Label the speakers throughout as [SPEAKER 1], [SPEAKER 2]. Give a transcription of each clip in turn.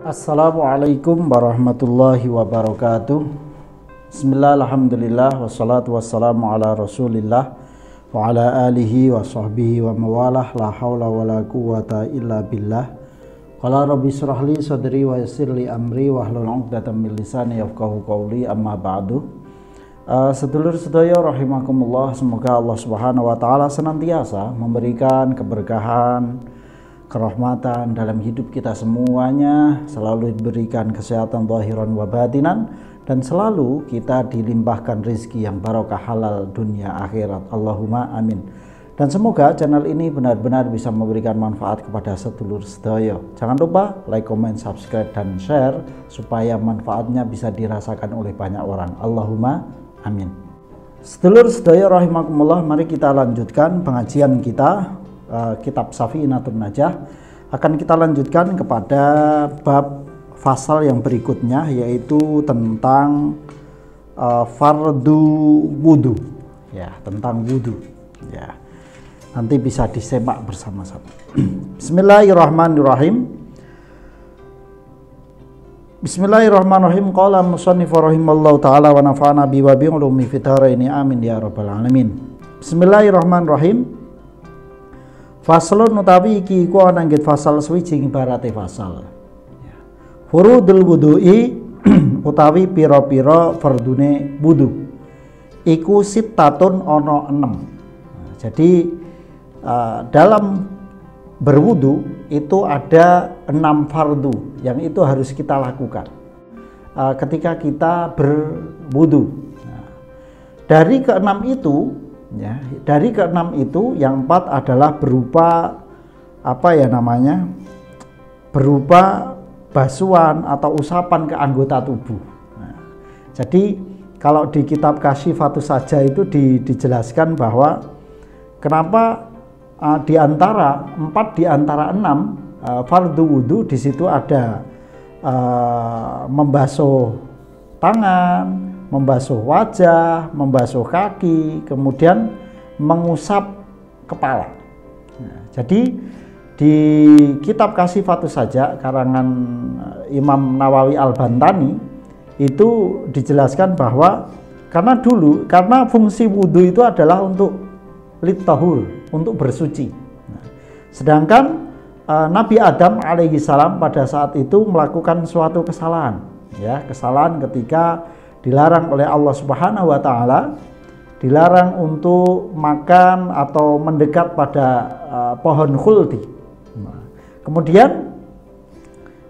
[SPEAKER 1] Assalamualaikum warahmatullahi wabarakatuh. Bismillah, alhamdulillah, wassalatu wassalamu ala rasulillah wa ala alihi wa sahbihi wa mawalah, la hawla wa la quwata illa billah. Qala rabbi syrahli sadri wa yassirli amri wa hlul 'uqdatam min lisani yafqahu qawli, amma ba'du. Sedulur sedaya rahimakumullah, semoga Allah Subhanahu wa taala senantiasa memberikan keberkahan, kerahmatan dalam hidup kita semuanya, selalu diberikan kesehatan zahiran wa batinan, dan selalu kita dilimpahkan rezeki yang barokah halal dunia akhirat. Allahumma amin. Dan semoga channel ini benar-benar bisa memberikan manfaat kepada sedulur sedaya. Jangan lupa like, comment, subscribe, dan share supaya manfaatnya bisa dirasakan oleh banyak orang. Allahumma amin. Sedulur sedaya rahimakumullah, mari kita lanjutkan pengajian kita kitab Safinatun Najah. Akan kita lanjutkan kepada bab fasal yang berikutnya, yaitu tentang fardu wudu, ya, tentang wudu, ya. Nanti bisa disimak bersama-sama. Bismillahirrahmanirrahim. Bismillahirrahmanirrahim. Qala musannif rahimallahu taala wa nafa'ana bi wa bi ulumi fid dharaini amin ya rabbal alamin. Bismillahirrahmanirrahim. Faslun utawi iki iku ana nggih fasal swijing ibarate fasal. Furudul wudu'i utawi pira-pira fardune wudu. Iku sittatun ana 6. Jadi dalam berwudu itu ada 6 fardu yang itu harus kita lakukan ketika kita berwudu. Dari ke-6 itu, ya, dari ke-6 itu yang 4 adalah berupa berupa basuhan atau usapan ke anggota tubuh. Jadi kalau di kitab Kasyifatus Saja itu dijelaskan bahwa kenapa di antara 4 di antara 6 fardu wudu di situ ada membasuh tangan, membasuh wajah, membasuh kaki, kemudian mengusap kepala. Jadi di kitab Kasyifatus Saja karangan Imam Nawawi Al-Bantani itu dijelaskan bahwa karena fungsi wudhu itu adalah untuk littahur, untuk bersuci. Sedangkan Nabi Adam alaihi salam pada saat itu melakukan suatu kesalahan, ya, kesalahan ketika dilarang oleh Allah Subhanahu wa taala, dilarang untuk makan atau mendekat pada pohon khuldi. Kemudian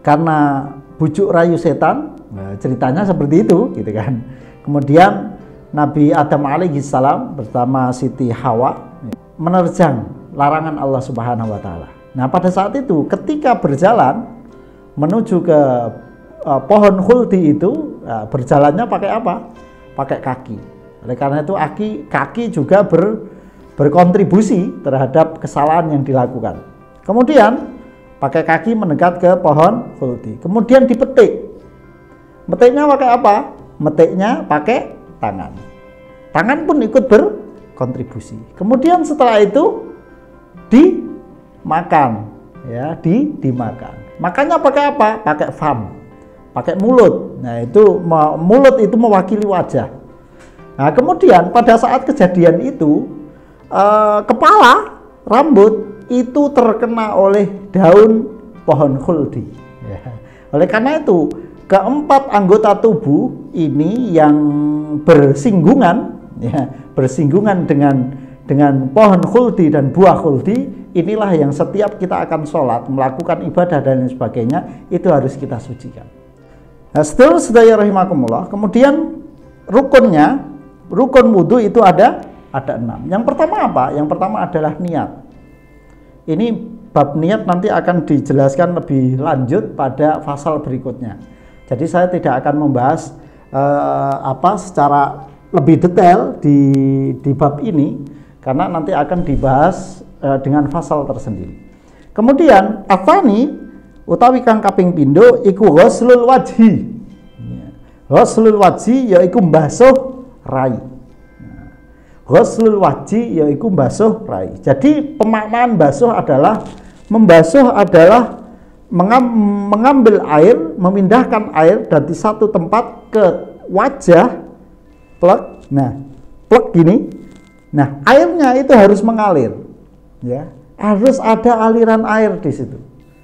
[SPEAKER 1] karena bujuk rayu setan, ceritanya seperti itu, gitu kan. Kemudian Nabi Adam alaihi salam bersama Siti Hawa menerjang larangan Allah Subhanahu wa taala. Nah, pada saat itu ketika berjalan menuju ke pohon khuldi itu, berjalannya pakai apa? Pakai kaki. Oleh karena itu kaki juga berkontribusi terhadap kesalahan yang dilakukan. Kemudian pakai kaki mendekat ke pohon khuldi. Kemudian dipetik. Metiknya pakai apa? Metiknya pakai tangan. Tangan pun ikut berkontribusi. Kemudian setelah itu dimakan, ya, dimakan. Makannya pakai apa? Pakai fam, pakai mulut. Nah, itu mulut itu mewakili wajah. Nah, kemudian pada saat kejadian itu kepala, rambut itu terkena oleh daun pohon khuldi, ya. Oleh karena itu keempat anggota tubuh ini yang bersinggungan, ya, bersinggungan dengan pohon khuldi dan buah khuldi, inilah yang setiap kita akan sholat, melakukan ibadah dan lain sebagainya, itu harus kita sucikan. Nah, setelah sedaya rahimakumullah, kemudian rukun wudu itu ada 6. Yang pertama apa? Yang pertama adalah niat. Ini bab niat nanti akan dijelaskan lebih lanjut pada fasal berikutnya. Jadi saya tidak akan membahas secara lebih detail di bab ini, karena nanti akan dibahas dengan fasal tersendiri. Kemudian afani utawi kang kaping pindho iku ghuslul wajhi. Ghuslul wajhi yaiku mbasuh rai. Ghuslul wajhi yaiku mbasuh rai. Jadi pemaknaan membasuh adalah mengambil air, memindahkan air dari satu tempat ke wajah plug. Nah, plug gini. Nah, airnya itu harus mengalir. Ya, harus ada aliran air di situ.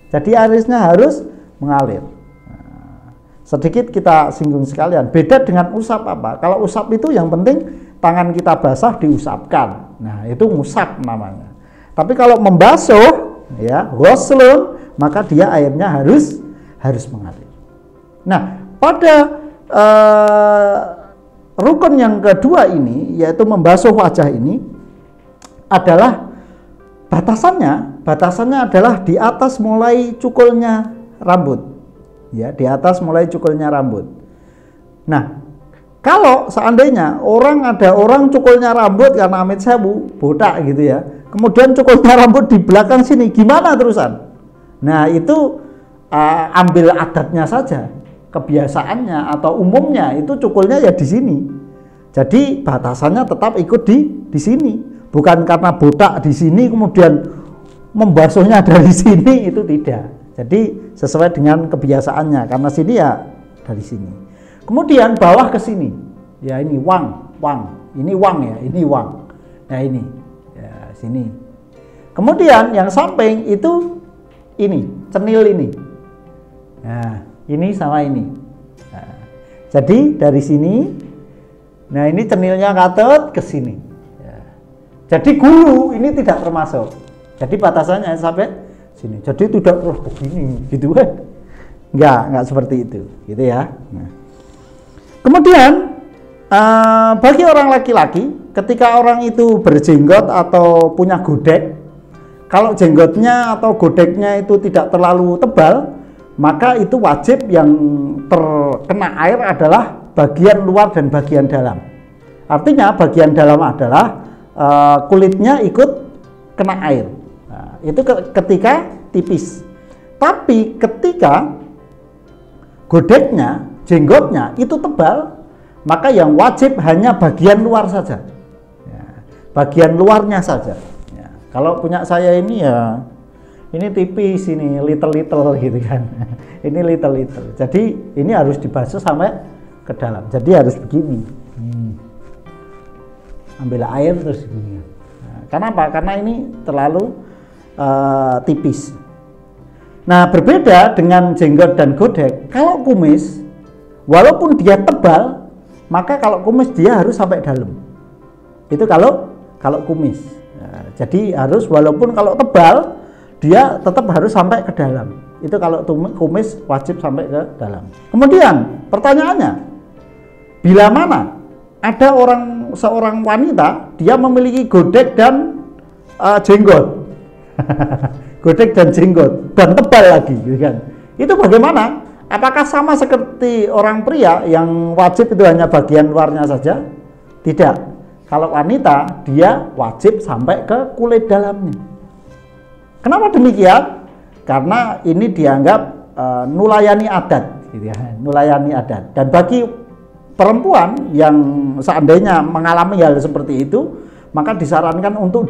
[SPEAKER 1] Jadi airnya harus mengalir. Nah, sedikit kita singgung sekalian. Beda dengan usap apa? Kalau usap itu yang penting tangan kita basah diusapkan. Nah, itu ngusap namanya. Tapi kalau membasuh, ya, ghuslun, maka dia airnya harus mengalir. Nah, pada rukun yang kedua ini, yaitu membasuh wajah ini, adalah batasannya adalah di atas mulai cukulnya rambut, ya, di atas mulai cukulnya rambut. Nah, kalau seandainya ada orang cukulnya rambut karena amit sewu botak gitu ya, kemudian cukulnya rambut di belakang sini, gimana terusan? Nah, itu ambil adatnya saja, kebiasaannya atau umumnya itu cukulnya ya di sini. Jadi batasannya tetap ikut di sini. Bukan karena botak di sini kemudian membasuhnya dari sini, itu tidak. Jadi sesuai dengan kebiasaannya, karena sini ya dari sini. Kemudian bawah ke sini. Ya ini wang. Ini wang ya, ini wang. Nah ini. Ya sini. Kemudian yang samping itu ini, cenil ini. Nah, ini sama ini. Nah, jadi dari sini. Nah, ini cenilnya katut ke sini. Jadi gulu ini tidak termasuk. Jadi batasannya sampai sini. Jadi tidak terus begini gitu kan. Enggak seperti itu, gitu ya. Nah. Kemudian bagi orang laki-laki, ketika orang itu berjenggot atau punya godek, kalau jenggotnya atau godeknya itu tidak terlalu tebal, maka itu wajib yang terkena air adalah bagian luar dan bagian dalam. Artinya bagian dalam adalah kulitnya ikut kena air. Nah, itu ketika tipis. Tapi ketika godeknya, jenggotnya itu tebal, maka yang wajib hanya bagian luar saja. Ya, bagian luarnya saja. Ya, kalau punya saya ini ya, ini tipis, ini little gitu kan. Ini little. Jadi ini harus dibasuh sampai ke dalam. Jadi harus begini. Ambil air terus begini. Nah, kenapa? Karena ini terlalu tipis. Nah, berbeda dengan jenggot dan godek. Kalau kumis, walaupun dia tebal, maka kalau kumis dia harus sampai dalam. Itu kalau kumis. Nah, jadi harus walaupun kalau tebal, dia tetap harus sampai ke dalam. Itu kalau kumis wajib sampai ke dalam. Kemudian pertanyaannya, bila mana ada seorang wanita dia memiliki godek dan jenggot, godek dan jenggot dan tebal lagi, gitu kan? Itu bagaimana? Apakah sama seperti orang pria yang wajib itu hanya bagian luarnya saja? Tidak. Kalau wanita dia wajib sampai ke kulit dalamnya. Kenapa demikian? Karena ini dianggap nulayani adat, gitu ya, nulayani adat. Dan bagi perempuan yang seandainya mengalami hal seperti itu, maka disarankan untuk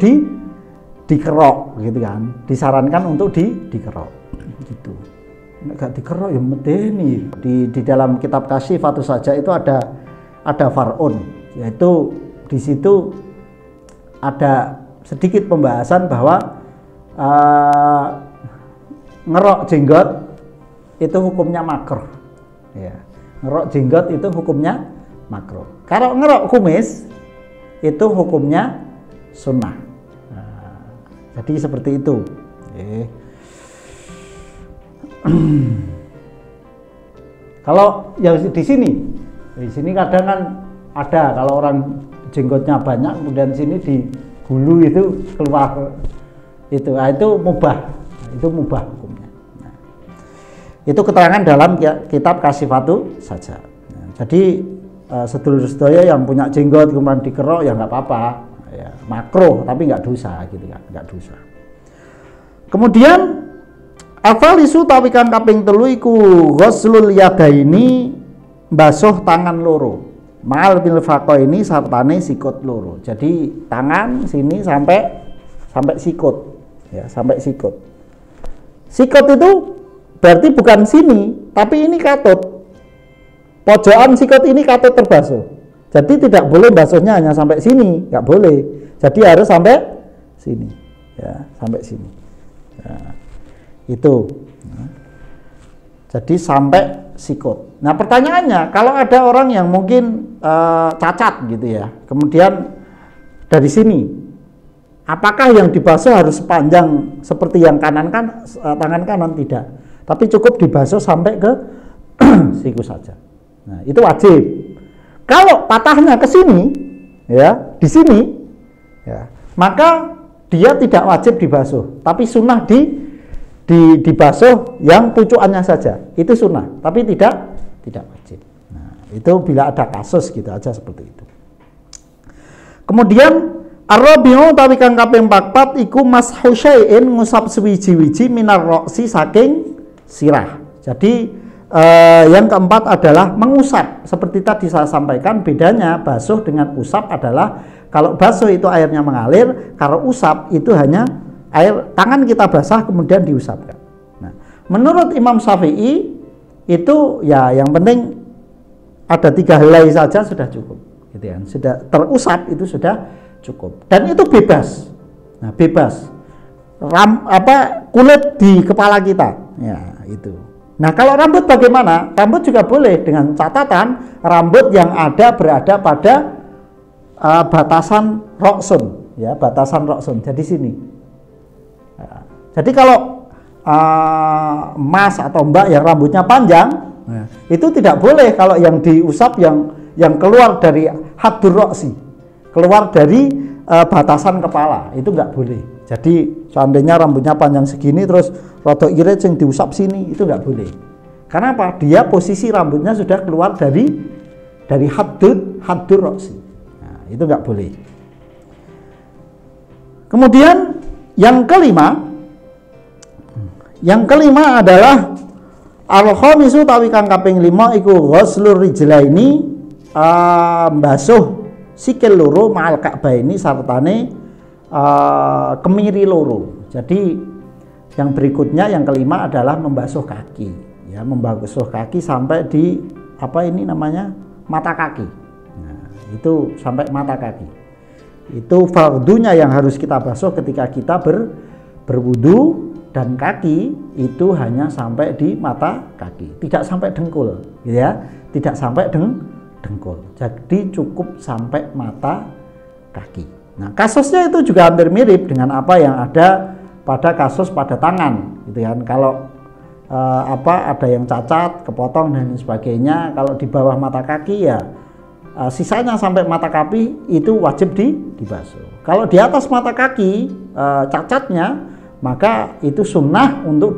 [SPEAKER 1] dikerok, gitu kan? Disarankan untuk dikerok, gitu. Enggak dikerok ya medeni. Di dalam kitab Kasyifatus Saja itu ada far'un, yaitu di situ ada sedikit pembahasan bahwa ngerok jenggot itu hukumnya makruh. Ya. Ngerok jenggot itu hukumnya makruh. Kalau ngerok kumis itu hukumnya sunnah. Nah, jadi seperti itu. Kalau yang di sini kadang kan ada kalau orang jenggotnya banyak kemudian sini digulu itu keluar itu, itu mubah, hukumnya. Nah, itu keterangan dalam kitab Kasyifatus Saja. Nah, jadi sedulur-sedaya yang punya jenggot kemudian dikerok ya nggak apa-apa, ya, makruh tapi nggak dosa, gitu kan, nggak dosa. Kemudian afalisu tawi kang kaping 3 iku ghuslul yadaini, basuh tangan loro, mal bil faqaini sartane sikut loro. Jadi tangan sini sampai sikut, ya, sampai sikut. Sikut itu berarti bukan sini, tapi ini katut. Pojokan sikut ini katut terbasuh. Jadi tidak boleh basuhnya hanya sampai sini, nggak boleh. Jadi harus sampai sini, ya, sampai sini. Nah, itu. Jadi sampai sikut. Nah pertanyaannya, kalau ada orang yang mungkin cacat gitu ya, kemudian dari sini, apakah yang dibasuh harus sepanjang seperti yang kanan kan, tangan kanan? Tidak, tapi cukup dibasuh sampai ke siku saja. Nah itu wajib. Kalau patahnya ke sini, ya di sini, ya, maka dia tidak wajib dibasuh, tapi sunnah dibasuh yang pucukannya saja. Itu sunnah, tapi tidak wajib. Nah, itu bila ada kasus gitu aja seperti itu. Kemudian ar-rabi'u utawi kang kaping 4 iku mashu syai'in ngusap suwiji-wiji minar roksi saking sirah. Jadi yang keempat adalah mengusap. Seperti tadi saya sampaikan, bedanya basuh dengan usap adalah kalau basuh itu airnya mengalir, kalau usap itu hanya air tangan kita basah kemudian diusapkan. Nah, menurut Imam Syafi'i itu ya yang penting ada 3 helai saja sudah cukup, gitu ya. Sudah terusap itu sudah cukup. Dan itu bebas. Nah, bebas. Kulit di kepala kita. Ya, itu. Nah, kalau rambut bagaimana? Rambut juga boleh dengan catatan rambut yang berada pada batasan roksun, ya, batasan roksun. Jadi sini. Nah, jadi kalau mas atau mbak yang rambutnya panjang, nah, itu tidak boleh kalau yang diusap yang keluar dari haddur roksi, keluar dari batasan kepala, itu nggak boleh. Jadi seandainya rambutnya panjang segini terus rodok irit yang diusap sini, itu nggak boleh. Karena apa? Dia posisi rambutnya sudah keluar dari haddur roksi. Nah, itu nggak boleh. Kemudian yang kelima adalah al-khamisu tawi kang kaping 5 iku ghuslur rijlaini, basuh sikil loro ma'al ka'baini sartane kemiri loro. Jadi yang berikutnya yang kelima adalah membasuh kaki, ya, membasuh kaki sampai di mata kaki. Nah, itu sampai mata kaki. Itu fardunya yang harus kita basuh ketika kita berwudu, dan kaki itu hanya sampai di mata kaki, tidak sampai dengkul, ya, tidak sampai dengkul. Jadi cukup sampai mata kaki. Nah, kasusnya itu juga hampir mirip dengan apa yang ada pada kasus pada tangan, gitu kan. Kalau ada yang cacat, kepotong dan sebagainya, kalau di bawah mata kaki ya sisanya sampai mata kaki itu wajib dibasuh. Kalau di atas mata kaki cacatnya, maka itu sunnah untuk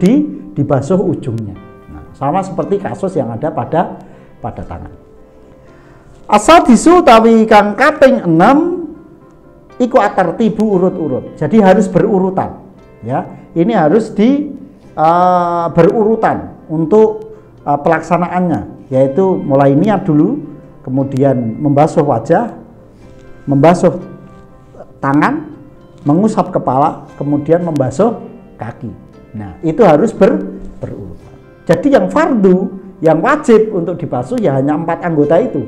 [SPEAKER 1] dibasuh ujungnya. Nah, sama seperti kasus yang ada pada tangan. Asadisu tawi kang kaping 6 iku atartibu urut-urut. Jadi harus berurutan, ya. Ini harus berurutan untuk pelaksanaannya, yaitu mulai niat dulu, kemudian membasuh wajah, membasuh tangan, mengusap kepala, kemudian membasuh kaki. Nah, itu harus berurutan. Jadi yang fardu, yang wajib untuk dibasuh ya hanya 4 anggota itu.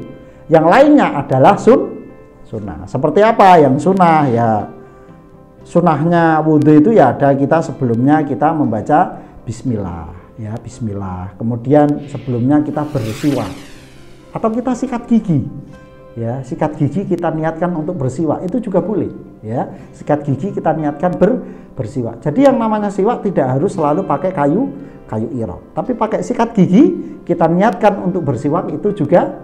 [SPEAKER 1] Yang lainnya adalah sunnah. Seperti apa yang sunnah? Ya, sunnahnya wudhu itu ya ada kita sebelumnya kita membaca bismillah, ya, bismillah. Kemudian sebelumnya kita bersiwak atau kita sikat gigi, ya, sikat gigi kita niatkan untuk bersiwak itu juga boleh, ya. Sikat gigi kita niatkan bersiwak. Jadi yang namanya siwak tidak harus selalu pakai kayu irok, tapi pakai sikat gigi kita niatkan untuk bersiwak itu juga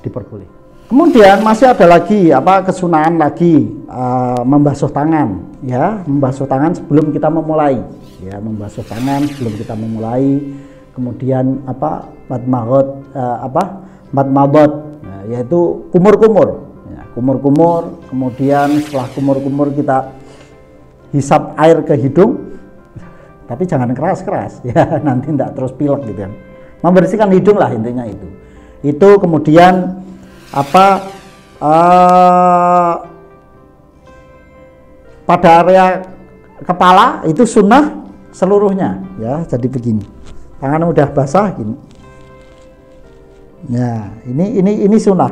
[SPEAKER 1] diperbolehkan. Kemudian masih ada lagi kesunahan lagi, membasuh tangan, ya, membasuh tangan sebelum kita memulai, ya, membasuh tangan sebelum kita memulai. Kemudian madmadot, yaitu kumur-kumur, ya, kumur-kumur. Kemudian setelah kumur-kumur kita hisap air ke hidung, tapi jangan keras-keras, ya, nanti tidak terus pilek gitu, ya. Membersihkan hidung lah intinya itu. Itu kemudian pada area kepala itu sunnah seluruhnya, ya. Jadi begini, tangan udah basah gini. Nah, ini sunnah.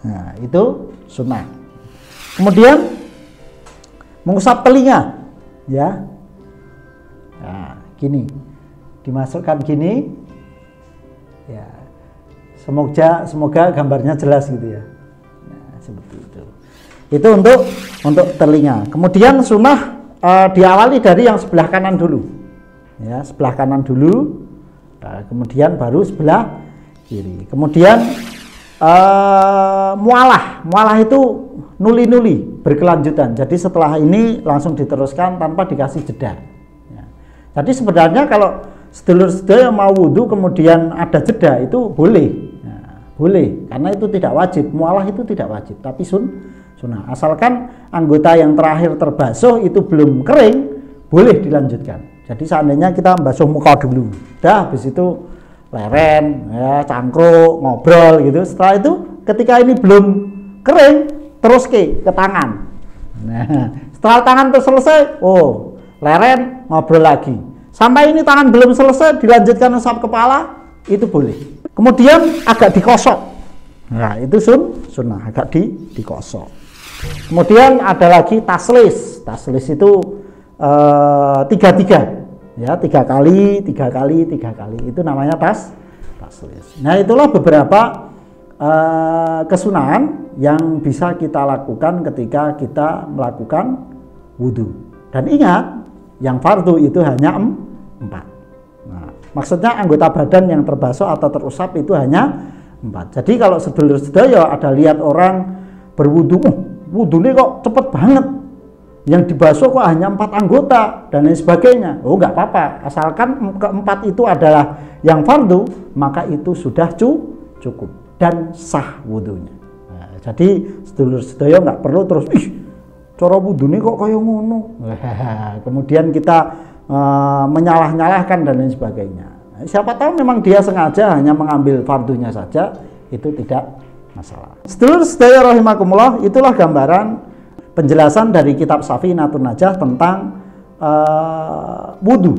[SPEAKER 1] Nah, itu sunnah. Kemudian mengusap telinga, ya. Nah, gini, dimasukkan gini, ya. Semoga gambarnya jelas gitu ya. Nah, seperti itu. Itu untuk telinga. Kemudian sunnah diawali dari yang sebelah kanan dulu, ya, sebelah kanan dulu. Nah, kemudian baru sebelah kiri. Kemudian mualah itu nuli berkelanjutan. Jadi setelah ini langsung diteruskan tanpa dikasih jeda. Ya. Jadi sebenarnya kalau sedulur-sedulur yang mau wudhu kemudian ada jeda itu boleh, ya, boleh, karena itu tidak wajib. Mualah itu tidak wajib, tapi sunnah. Asalkan anggota yang terakhir terbasuh itu belum kering, boleh dilanjutkan. Jadi seandainya kita basuh muka dulu, dah habis itu leren, ya, cangkruk, ngobrol gitu. Setelah itu ketika ini belum kering, terus ke tangan. Nah, setelah tangan itu selesai, oh, leren, ngobrol lagi. Sampai ini tangan belum selesai, dilanjutkan usap kepala, itu boleh. Kemudian agak dikosok. Nah, itu sunnah, agak dikosok. Kemudian ada lagi taslis. Taslis itu 3 ya, 3 kali itu namanya taslis. Nah, itulah beberapa kesunahan yang bisa kita lakukan ketika kita melakukan wudhu. Dan ingat, yang fardu itu hanya 4. Nah, maksudnya anggota badan yang terbasuh atau terusap itu hanya 4. Jadi kalau sedulur-sedulur ada lihat orang berwudhu, wudhunya kok cepet banget, yang dibasuh kok hanya 4 anggota dan lain sebagainya. Oh, nggak apa-apa, asalkan keempat itu adalah yang fardu, maka itu sudah cukup dan sah wudhunya. Nah, jadi sedulur-sedulur nggak perlu terus, cara wudhunya kok kayak ngono. Kemudian kita menyalah-nyalahkan dan lain sebagainya. Nah, siapa tahu memang dia sengaja hanya mengambil fardunya saja, itu tidak masalah. Sedulur-sedulur rahimakumullah, itulah gambaran penjelasan dari kitab Safinatun Najah tentang wudhu,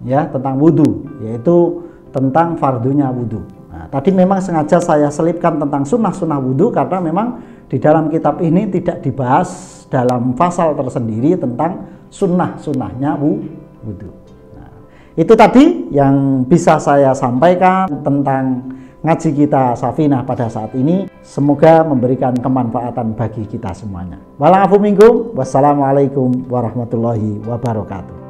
[SPEAKER 1] ya, tentang wudhu, yaitu tentang fardunya wudhu. Nah, tadi memang sengaja saya selipkan tentang sunnah-sunnah wudhu karena memang di dalam kitab ini tidak dibahas dalam pasal tersendiri tentang sunnah-sunnahnya wudhu. Nah, itu tadi yang bisa saya sampaikan tentang ngaji kita Safinah pada saat ini. Semoga memberikan kemanfaatan bagi kita semuanya. Wa'alaikum minkum, wassalamualaikum warahmatullahi wabarakatuh.